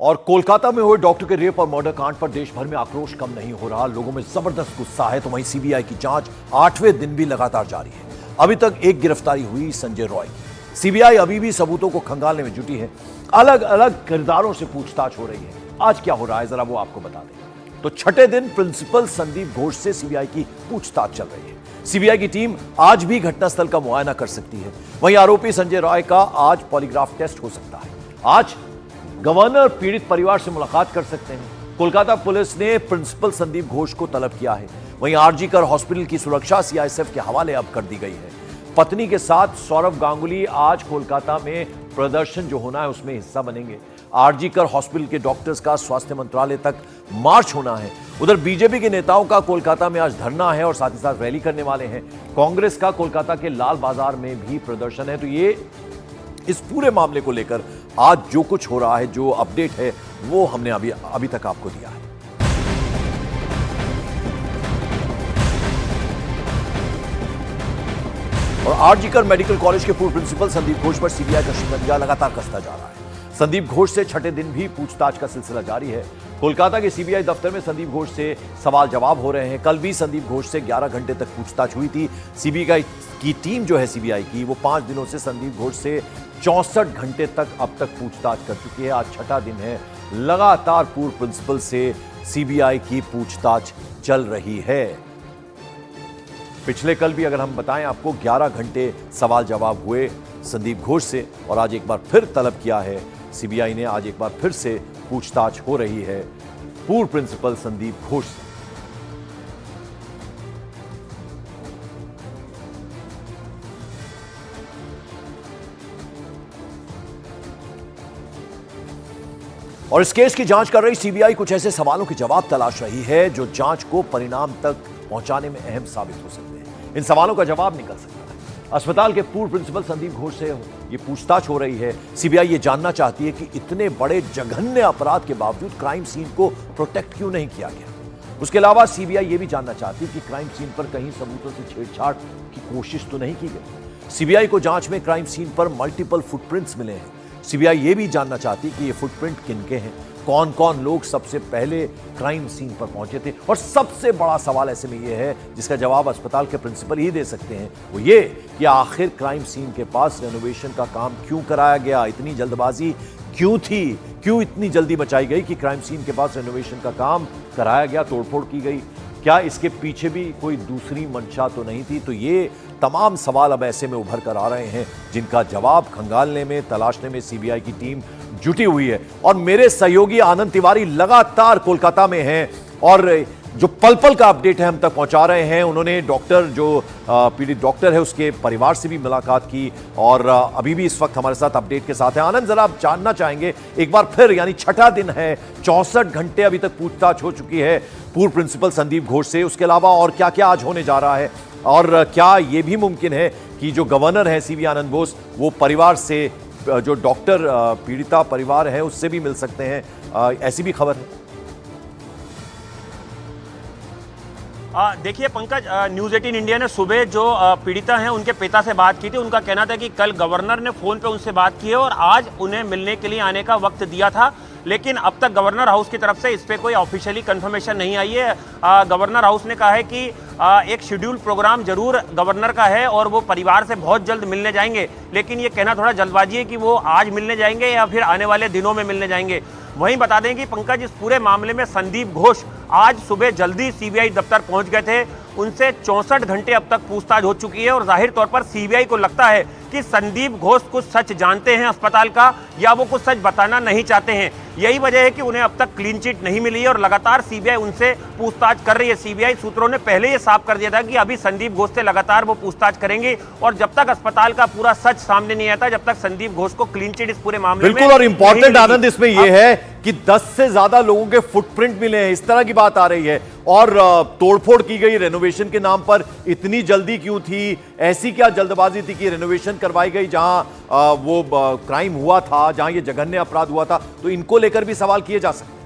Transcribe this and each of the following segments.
और कोलकाता में हुए डॉक्टर के रेप और मर्डर कांड पर देश भर में आक्रोश कम नहीं हो रहा। लोगों में जबरदस्त गुस्सा है। तो वहीं सीबीआई की जांच 8वें दिन भी लगातार जारी है। अभी तक एक गिरफ्तारी हुई संजय रॉय की। सीबीआई अभी भी सबूतों को खंगालने में जुटी है। अलग अलग किरदारों से पूछताछ हो रही है। आज क्या हो रहा है जरा वो आपको बता दें। तो छठे दिन प्रिंसिपल संदीप घोष से सीबीआई की पूछताछ चल रही है। सीबीआई की टीम आज भी घटनास्थल का मुआयना कर सकती है। वहीं आरोपी संजय रॉय का आज पॉलीग्राफ टेस्ट हो सकता है। आज गवर्नर पीड़ित परिवार से मुलाकात कर सकते हैं। कोलकाता पुलिस ने प्रिंसिपल संदीप घोष को तलब किया है। वहीं आरजी कर हॉस्पिटल की सुरक्षा सीआईएसएफ के हवाले अब कर दी गई है। पत्नी के साथ सौरभ गांगुली आज कोलकाता में प्रदर्शन जो होना है उसमें हिस्सा बनेंगे। आरजी कर हॉस्पिटल के डॉक्टर्स का स्वास्थ्य मंत्रालय तक मार्च होना है। उधर बीजेपी के नेताओं का कोलकाता में आज धरना है और साथ ही साथ रैली करने वाले हैं। कांग्रेस का कोलकाता के लाल बाजार में भी प्रदर्शन है। तो ये इस पूरे मामले को लेकर आज जो कुछ हो रहा है, जो अपडेट है, वो हमने अभी तक आपको दिया है। और आरजी कर मेडिकल कॉलेज के पूर्व प्रिंसिपल संदीप घोष पर सीबीआई का शिकंजा लगातार कसता जा रहा है। संदीप घोष से छठे दिन भी पूछताछ का सिलसिला जारी है। कोलकाता के सीबीआई दफ्तर में संदीप घोष से सवाल जवाब हो रहे हैं। कल भी संदीप घोष से 11 घंटे तक पूछताछ हुई थी। सीबीआई की टीम जो है सीबीआई की, वो 5 दिनों से संदीप घोष से 64 घंटे तक अब तक पूछताछ कर चुकी है। आज छठा दिन है। लगातार पूर्व प्रिंसिपल से सीबीआई की पूछताछ चल रही है। पिछले कल भी अगर हम बताएं आपको 11 घंटे सवाल जवाब हुए संदीप घोष से और आज एक बार फिर तलब किया है सीबीआई ने। आज एक बार फिर से पूछताछ हो रही है पूर्व प्रिंसिपल संदीप घोष से। और इस केस की जांच कर रही सीबीआई कुछ ऐसे सवालों के जवाब तलाश रही है जो जांच को परिणाम तक पहुंचाने में अहम साबित हो सकते हैं। इन सवालों का जवाब निकल सकता है। अस्पताल के पूर्व प्रिंसिपल संदीप घोष से ये पूछताछ हो रही है। सीबीआई ये जानना चाहती है कि इतने बड़े जघन्य अपराध के बावजूद क्राइम सीन को प्रोटेक्ट क्यों नहीं किया गया। उसके अलावा सीबीआई ये भी जानना चाहती है कि क्राइम सीन पर कहीं सबूतों से छेड़छाड़ की कोशिश तो नहीं की गई। सीबीआई को जांच में क्राइम सीन पर मल्टीपल फुटप्रिंट्स मिले हैं। सीबीआई ये भी जानना चाहती है कि ये फुटप्रिंट किनके हैं, कौन कौन लोग सबसे पहले क्राइम सीन पर पहुंचे थे। और सबसे बड़ा सवाल ऐसे में ये है जिसका जवाब अस्पताल के प्रिंसिपल ही दे सकते हैं, वो ये कि आखिर क्राइम सीन के पास रेनोवेशन का काम क्यों कराया गया, इतनी जल्दबाजी क्यों थी, क्यों इतनी जल्दी मचाई गई कि क्राइम सीन के पास रेनोवेशन का काम कराया गया, तोड़फोड़ की गई। क्या इसके पीछे भी कोई दूसरी मंशा तो नहीं थी। तो ये तमाम सवाल अब ऐसे में उभर कर आ रहे हैं जिनका जवाब खंगालने में, तलाशने में सीबीआई की टीम जुटी हुई है। और मेरे सहयोगी आनंद तिवारी लगातार कोलकाता में हैं और जो पल पल का अपडेट है हम तक पहुंचा रहे हैं। उन्होंने डॉक्टर जो पीड़ित डॉक्टर है उसके परिवार से भी मुलाकात की और अभी भी इस वक्त हमारे साथ अपडेट के साथ है। आनंद, जरा आप जानना चाहेंगे एक बार फिर, यानी छठा दिन है, 64 घंटे अभी तक पूछताछ हो चुकी है पूर्व प्रिंसिपल संदीप घोष से। उसके अलावा और क्या क्या आज होने जा रहा है और क्या यह भी मुमकिन है कि जो गवर्नर है सीवी आनंद बोस वो परिवार से, जो डॉक्टर पीड़िता परिवार है उससे भी मिल सकते हैं, ऐसी भी खबर है? देखिए पंकज, न्यूज़ 18 इंडिया ने सुबह जो पीड़िता हैं उनके पिता से बात की थी। उनका कहना था कि कल गवर्नर ने फ़ोन पे उनसे बात की है और आज उन्हें मिलने के लिए आने का वक्त दिया था, लेकिन अब तक गवर्नर हाउस की तरफ से इस पर कोई ऑफिशियली कंफर्मेशन नहीं आई है। गवर्नर हाउस ने कहा है कि एक शेड्यूल प्रोग्राम जरूर गवर्नर का है और वो परिवार से बहुत जल्द मिलने जाएंगे, लेकिन ये कहना थोड़ा जल्दबाजी है कि वो आज मिलने जाएंगे या फिर आने वाले दिनों में मिलने जाएंगे। वहीं बता दें कि पंकज, इस पूरे मामले में संदीप घोष आज सुबह जल्दी सीबीआई दफ्तर पहुंच गए थे। उनसे 64 घंटे अब तक पूछताछ हो चुकी है और जाहिर तौर पर सीबीआई को लगता है कि संदीप घोष कुछ सच जानते हैं अस्पताल का या वो कुछ सच बताना नहीं चाहते हैं। यही वजह है कि उन्हें अब तक क्लीन चिट नहीं मिली है और लगातार सीबीआई उनसे पूछताछ कर रही है। सीबीआई सूत्रों ने पहले ये साफ कर दिया था कि अभी संदीप घोष से लगातार वो पूछताछ करेंगे और जब तक अस्पताल का पूरा सच सामने नहीं आता, जब तक संदीप घोष को क्लीन चिट इस पूरे मामले में। बिल्कुल, और इंपॉर्टेंट आनंद इसमें यह है कि 10 से ज्यादा लोगों के फुटप्रिंट मिले हैं, इस तरह की बात आ रही है। और तोड़फोड़ की गई रेनोवेशन के नाम पर इतनी जल्दी क्यों थी? ऐसी क्या जल्दबाजी थी कि रेनोवेशन करवाई गई जहां वो क्राइम हुआ था, जहां ये जघन्य अपराध हुआ था? तो इनको लेकर भी सवाल किए जा सकते हैं।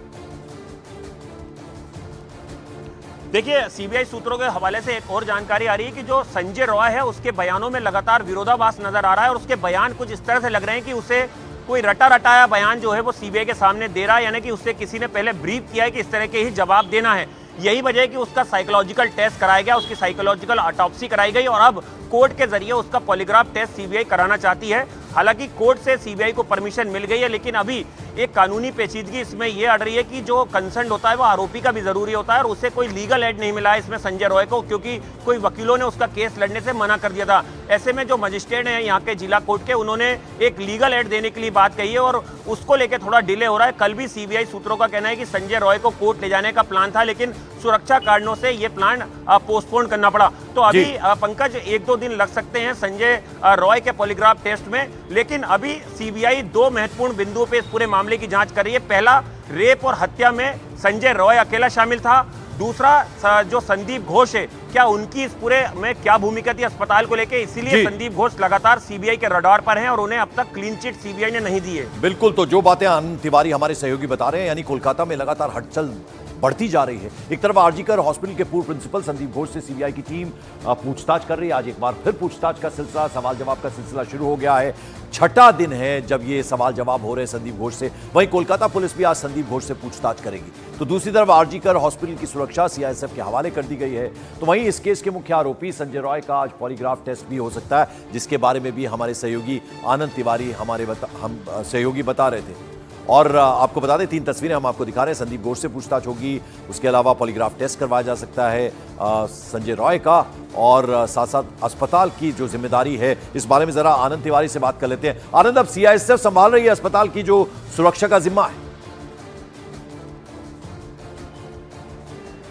देखिए, सीबीआई सूत्रों के हवाले से एक और जानकारी आ रही है कि जो संजय रॉय है उसके बयानों में लगातार विरोधाभास नजर आ रहा है और उसके बयान कुछ इस तरह से लग रहे हैं कि उसे कोई रटा रटाया बयान जो है वो सीबीआई के सामने दे रहा है, यानी कि उससे किसी ने पहले ब्रीफ किया है कि इस तरह के ही जवाब देना है। यही वजह है कि उसका साइकोलॉजिकल टेस्ट कराया गया, उसकी साइकोलॉजिकल ऑटोप्सी कराई गई और अब कोर्ट के जरिए उसका पॉलीग्राफ टेस्ट सीबीआई कराना चाहती है। हालांकि कोर्ट से सीबीआई को परमिशन मिल गई है, लेकिन अभी एक कानूनी पेचीदगी इसमें यह अड़ रही है कि जो कंसर्न होता है वो आरोपी का भी जरूरी होता है और उसे कोई लीगल एड नहीं मिला है इसमें संजय रॉय को, क्योंकि कोई वकीलों ने उसका केस लड़ने से मना कर दिया था। ऐसे में जो मजिस्ट्रेट हैं यहाँ के जिला कोर्ट के, उन्होंने एक लीगल एड देने के लिए बात कही है और उसको लेकर थोड़ा डिले हो रहा है। कल भी सीबीआई सूत्रों का कहना है कि संजय रॉय को कोर्ट ले जाने का प्लान था, लेकिन सुरक्षा कारणों से यह प्लान पोस्टपोन करना पड़ा। तो अभी पंकज 1-2 दिन लग सकते हैं संजय रॉय के पॉलीग्राफ टेस्ट में, लेकिन अभी सीबीआई 2 महत्वपूर्ण बिंदुओं पे इस पूरे मामले की जांच कर रही है। पहला, रेप और हत्या में संजय रॉय अकेला शामिल था। दूसरा, जो संदीप घोष है, क्या उनकी इस पूरे में क्या भूमिका थी अस्पताल को लेकर, इसीलिए संदीप घोष लगातार सीबीआई के रडार पर हैं और उन्हें अब तक क्लीन चिट सीबीआई ने नहीं दी है। बिल्कुल, तो जो बातें आनंद तिवारी हमारे सहयोगी बता रहे हैं, यानी कोलकाता में लगातार हलचल बढ़ती जा रही है। एक तरफ आरजीकर हॉस्पिटल के पूर्व प्रिंसिपल संदीप घोष से सीबीआई की टीम पूछताछ कर रही है। आज एक बार फिर पूछताछ का सिलसिला, सवाल जवाब का सिलसिला शुरू हो गया है। 6ठा दिन है जब ये सवाल जवाब हो रहे हैं संदीप घोष से। वहीं कोलकाता पुलिस भी आज संदीप घोष से पूछताछ करेगी। तो दूसरी तरफ आरजीकर हॉस्पिटल की सुरक्षा सीआईएसएफ के हवाले कर दी गई है। तो वहीं इस केस के मुख्य आरोपी संजय रॉय का आज पॉलीग्राफ टेस्ट भी हो सकता है, जिसके बारे में भी हमारे सहयोगी आनंद तिवारी हम सहयोगी बता रहे थे। और आपको बता दें, 3 तस्वीरें हम आपको दिखा रहे हैं। संदीप घोष से पूछताछ होगी, उसके अलावा पॉलीग्राफ टेस्ट करवाया जा सकता है संजय रॉय का, और साथ साथ अस्पताल की जो जिम्मेदारी है इस बारे में जरा आनंद तिवारी से बात कर लेते हैं। आनंद, अब सीआईएसएफ संभाल रही है अस्पताल की जो सुरक्षा का जिम्मा है।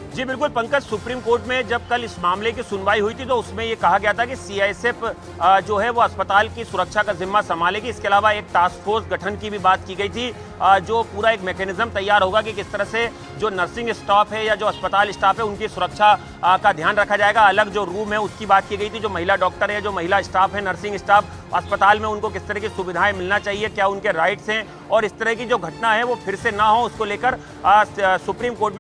जी बिल्कुल पंकज, सुप्रीम कोर्ट में जब कल इस मामले की सुनवाई हुई थी तो उसमें यह कहा गया था कि सीआईएसएफ जो है वो अस्पताल की सुरक्षा का जिम्मा संभालेगी। इसके अलावा एक टास्क फोर्स गठन की भी बात की गई थी, जो पूरा एक मैकेनिज्म तैयार होगा कि किस तरह से जो नर्सिंग स्टाफ है या जो अस्पताल स्टाफ है उनकी सुरक्षा का ध्यान रखा जाएगा। अलग जो रूम है उसकी बात की गई थी, जो महिला डॉक्टर है, जो महिला स्टाफ है, नर्सिंग स्टाफ अस्पताल में, उनको किस तरह की सुविधाएं मिलना चाहिए, क्या उनके राइट्स हैं, और इस तरह की जो घटना है वो फिर से ना हो, उसको लेकर सुप्रीम कोर्ट